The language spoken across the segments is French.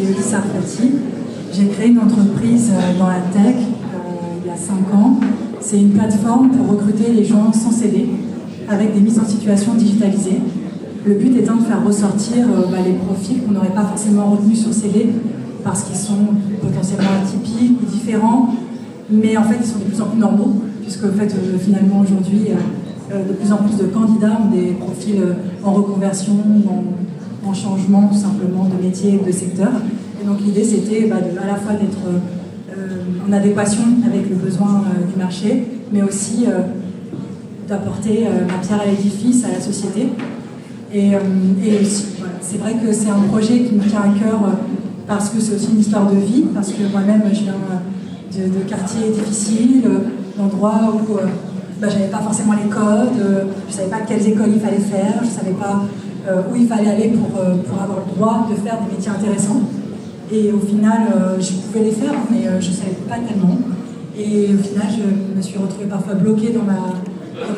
suis Elisa Arfati. J'ai créé une entreprise dans la tech il y a 5 ans. C'est une plateforme pour recruter les gens sans CV, avec des mises en situation digitalisées. Le but étant de faire ressortir les profils qu'on n'aurait pas forcément retenus sur CV, parce qu'ils sont potentiellement atypiques ou différents, mais en fait ils sont de plus en plus normaux, puisque en fait, finalement aujourd'hui, de plus en plus de candidats ont des profils en reconversion, en changement tout simplement de métier et de secteur. Et donc l'idée c'était à la fois d'être en adéquation avec le besoin du marché, mais aussi d'apporter ma pierre à l'édifice, à la société. Et aussi, voilà, c'est vrai que c'est un projet qui me tient à cœur parce que c'est aussi une histoire de vie, parce que moi-même je viens de quartiers difficiles, d'endroits où j'avais pas forcément les codes, je savais pas quelles écoles il fallait faire, je savais pas où il fallait aller pour avoir le droit de faire des métiers intéressants. Et au final, je pouvais les faire, mais je ne savais pas tellement. Et au final, je me suis retrouvée parfois bloquée dans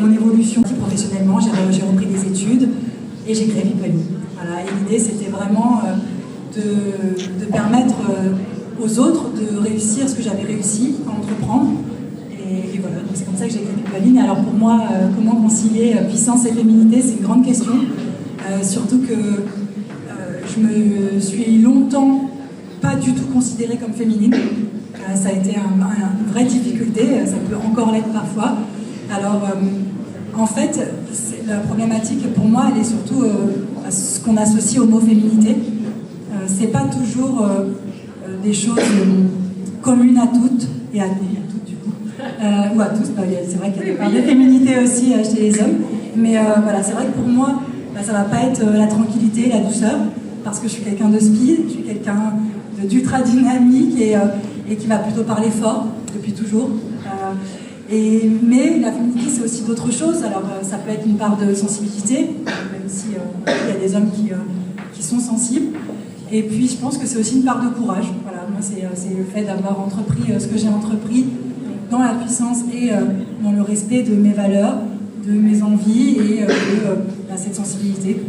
mon évolution professionnellement. J'ai repris des études et j'ai créé People. Voilà. Et l'idée, c'était vraiment de permettre aux autres de réussir ce que j'avais réussi à entreprendre. Et voilà, donc c'est comme ça que j'ai créé People. Alors pour moi, comment concilier puissance et féminité, c'est une grande question. Surtout que je me suis longtemps pas du tout considérée comme féminine. Ça a été une vraie difficulté, ça peut encore l'être parfois. Alors, en fait, la problématique pour moi, elle est surtout à ce qu'on associe au mot féminité. C'est pas toujours des choses communes à toutes, et à toutes du coup, ou à tous, c'est vrai qu'il y a des féminités aussi chez les hommes, mais voilà, c'est vrai que pour moi, ça va pas être la tranquillité, la douceur, parce que je suis quelqu'un de speed, je suis quelqu'un d'ultra dynamique et qui va plutôt parler fort depuis toujours. Mais la féminité, c'est aussi d'autres choses. Alors, ça peut être une part de sensibilité, même si il y a des hommes qui sont sensibles. Et puis, je pense que c'est aussi une part de courage. Voilà, moi, c'est le fait d'avoir entrepris ce que j'ai entrepris dans la puissance et dans le respect de mes valeurs, de mes envies et de cette sensibilité.